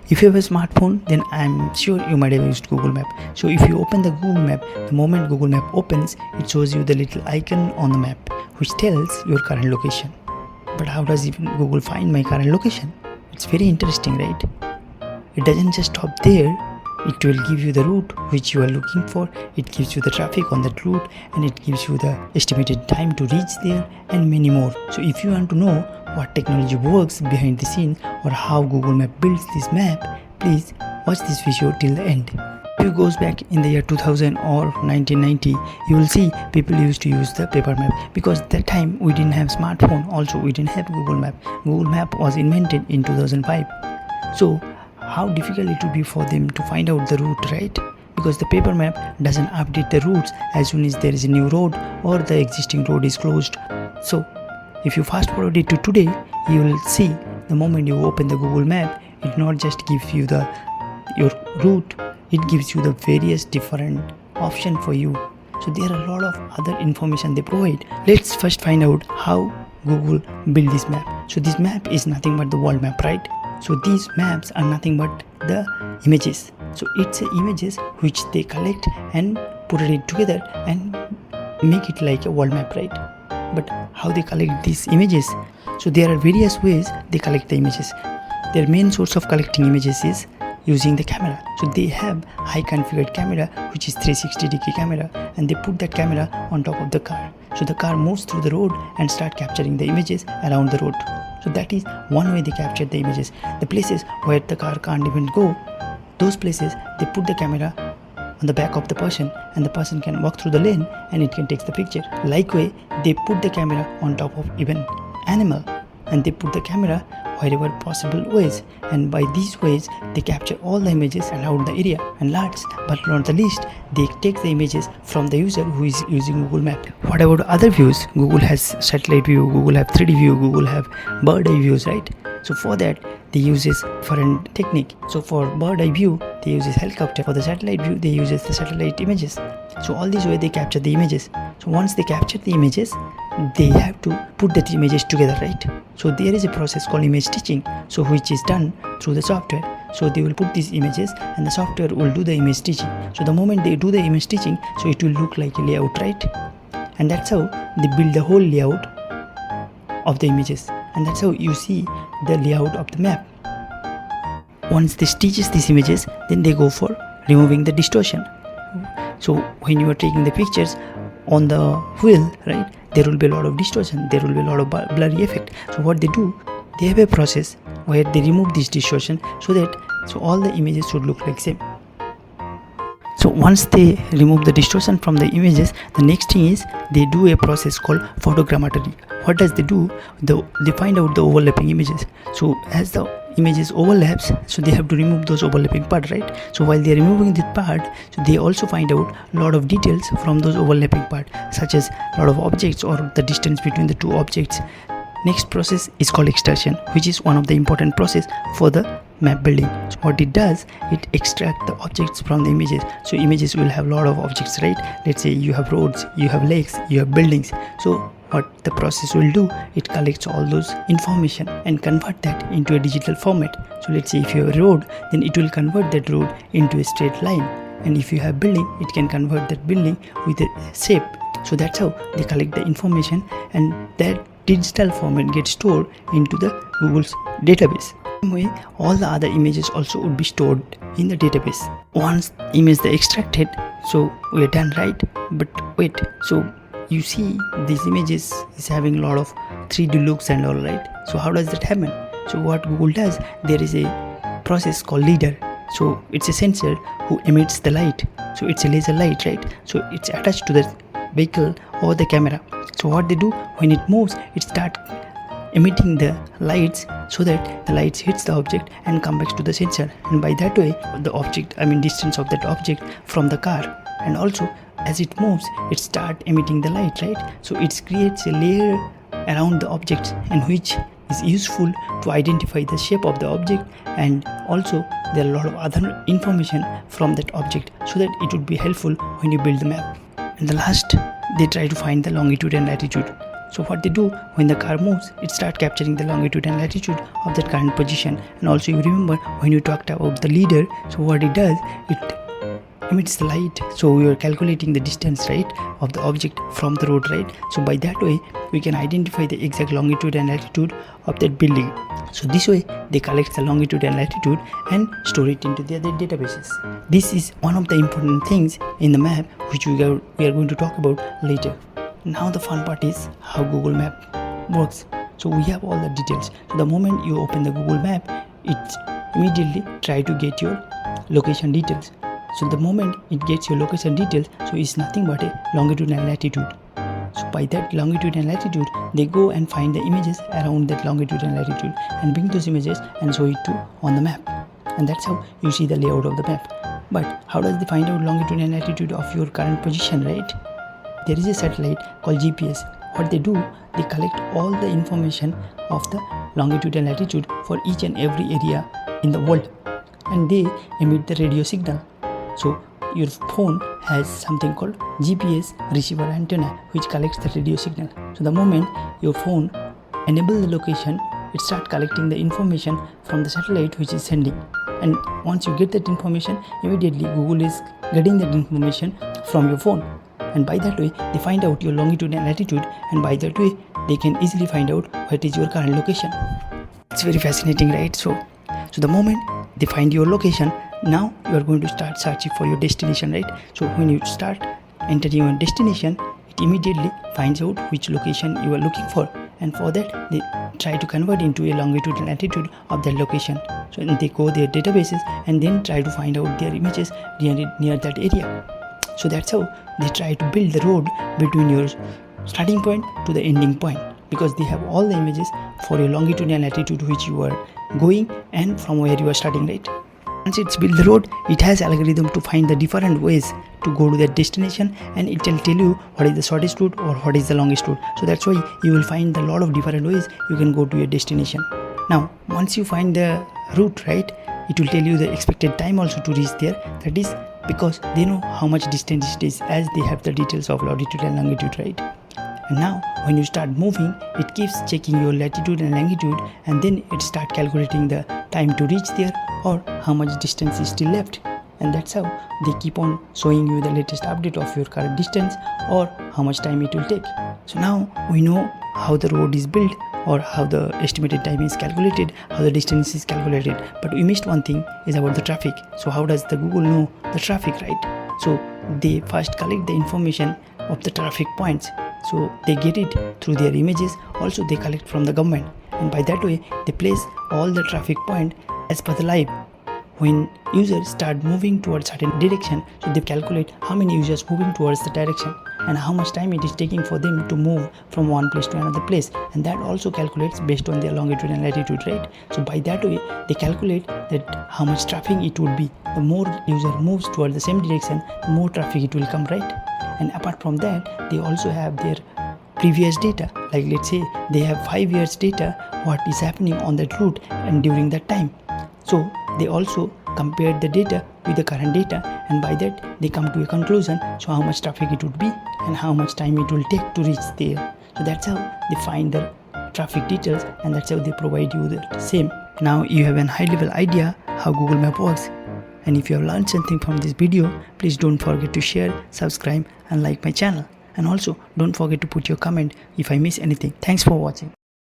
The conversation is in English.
If you have a smartphone, then I'm sure you might have used Google Map. So if you open the Google Map, the moment Google Map opens, it shows you the little icon on the map which tells your current location. But how does even Google find my current location? It's very interesting, right? It doesn't just stop there. It will give you the route which you are looking for. It gives you the traffic on that route, and it gives you the estimated time to reach there, and many more. So if you want to know what technology works behind the scenes or how Google Map builds this map, please watch this video till the end. If you goes back in the year 2000 or 1990, you will see people used to use the paper map, because at that time we didn't have smartphone. Also, we didn't have Google Map. Google Map was invented in 2005. So how difficult it would be for them to find out the route, right? Because the paper map doesn't update the routes as soon as there is a new road or the existing road is closed. So if you fast forward it to today, you will see the moment you open the Google Map, it not just gives you your route, it gives you the various different options for you. So there are a lot of other information they provide. Let's first find out how Google built this map. So this map is nothing but the world map, right? So these maps are nothing but the images. So it's images which they collect and put it together and make it like a world map, right? But how they collect these images? So there are various ways they collect the images. Their main source of collecting images is using the camera. So they have high configured camera, which is 360-degree camera, and they put that camera on top of the car. So the car moves through the road and start capturing the images around the road. So that is one way they capture the images. The places where the car can't even go, those places they put the camera on the back of the person, and the person can walk through the lane and it can take the picture. Likewise, they put the camera on top of even animal, and they put the camera wherever possible ways, and by these ways they capture all the images around the area. And last but not the least, they take the images from the user who is using Google Map. What about other views? Google has satellite view, Google have 3D view, Google have bird eye views, right? So for that they uses different technique. So for bird eye view they uses helicopter. For the satellite view they uses the satellite images. So all these way they capture the images. So once they capture the images, they have to put the images together, right? So there is a process called image stitching, so which is done through the software. So they will put these images and the software will do the image stitching. So the moment they do the image stitching, so it will look like a layout, right? And that's how they build the whole layout of the images, and that's how you see the layout of the map. Once they stitches these images, then they go for removing the distortion. So when you are taking the pictures on the wheel, right, there will be a lot of distortion, there will be a lot of blurry effect. So what they do, they have a process where they remove this distortion so all the images should look like same. So once they remove the distortion from the images, the next thing is they do a process called photogrammetry. What does they do? They find out the overlapping images. So as the images overlaps, so they have to remove those overlapping part, right? So while they are removing this part, so they also find out a lot of details from those overlapping part, such as a lot of objects or the distance between the two objects. Next process is called extraction, which is one of the important process for the map building. So what it does, it extracts the objects from the images. So images will have a lot of objects, right? Let's say you have roads, you have lakes, you have buildings. So what the process will do, it collects all those information and convert that into a digital format. So let's say if you have a road, then it will convert that road into a straight line, and if you have building, it can convert that building with a shape. So that's how they collect the information, and that digital format gets stored into the Google's database. Same way, all the other images also would be stored in the database. Once image they extracted, so we're done, right? But wait, so you see these images is having a lot of 3D looks and all, right? So how does that happen? So what Google does, there is a process called LiDAR. So it's a sensor who emits the light. So it's a laser light, right? So it's attached to the vehicle or the camera. So what they do, when it moves, it starts emitting the lights, so that the lights hits the object and come back to the sensor, and by that way the distance of that object from the car, and also as it moves it start emitting the light, right? So it creates a layer around the objects, and which is useful to identify the shape of the object, and also there are a lot of other information from that object, so that it would be helpful when you build the map. And the last, they try to find the longitude and latitude. So what they do, when the car moves, it starts capturing the longitude and latitude of that current position. And also you remember when you talked about the leader, so what it does, it emits the light, so you are calculating the distance, right, of the object from the road, right? So by that way we can identify the exact longitude and latitude of that building. So this way they collect the longitude and latitude and store it into their databases. This is one of the important things in the map which we are going to talk about later. Now the fun part is how Google Map works. So we have all the details. So the moment you open the Google Map, it immediately try to get your location details. So the moment it gets your location details, so it's nothing but a longitude and latitude. So by that longitude and latitude, they go and find the images around that longitude and latitude and bring those images and show it on the map. And that's how you see the layout of the map. But how does they find out longitude and latitude of your current position, right? There is a satellite called GPS. What they do, they collect all the information of the longitude and latitude for each and every area in the world, and they emit the radio signal. So your phone has something called GPS receiver antenna which collects the radio signal. So the moment your phone enable the location, it starts collecting the information from the satellite which is sending. And once you get that information, immediately Google is getting that information from your phone. And by that way they find out your longitude and latitude, and by that way they can easily find out what is your current location. It's very fascinating, right? So the moment they find your location, now you are going to start searching for your destination, right? So when you start entering your destination, it immediately finds out which location you are looking for, and for that they try to convert into a longitude and latitude of that location. So they go their databases and then try to find out their images near that area. So that's how they try to build the road between your starting point to the ending point, because they have all the images for your longitude and latitude which you are going and from where you are starting, right? Once it's built the road, it has algorithm to find the different ways to go to that destination, and it will tell you what is the shortest route or what is the longest route. So that's why you will find a lot of different ways you can go to your destination. Now once you find the route, right, it will tell you the expected time also to reach there. That is because they know how much distance it is, as they have the details of latitude and longitude, right? And now when you start moving, it keeps checking your latitude and longitude, and then it start calculating the time to reach there or how much distance is still left. And that's how they keep on showing you the latest update of your current distance or how much time it will take. So now we know how the road is built, or how the estimated time is calculated, how the distance is calculated. But we missed one thing, is about the traffic. So how does the Google know the traffic, right? So they first collect the information of the traffic points. So they get it through their images. Also they collect from the government, and by that way they place all the traffic point as per the live. When users start moving towards certain direction, so they calculate how many users moving towards the direction and how much time it is taking for them to move from one place to another place, and that also calculates based on their longitude and latitude, right? So by that way they calculate that how much traffic it would be. The more user moves towards the same direction, the more traffic it will come, right? And apart from that, they also have their previous data, like let's say they have 5 years data what is happening on that route and during that time. So they also compare the data with the current data, and by that they come to a conclusion, so how much traffic it would be and how much time it will take to reach there. So that's how they find the traffic details, and that's how they provide you the same. Now you have a high level idea how Google Map works. And if you have learned something from this video, please don't forget to share, subscribe and like my channel. And also don't forget to put your comment if I miss anything. Thanks for watching.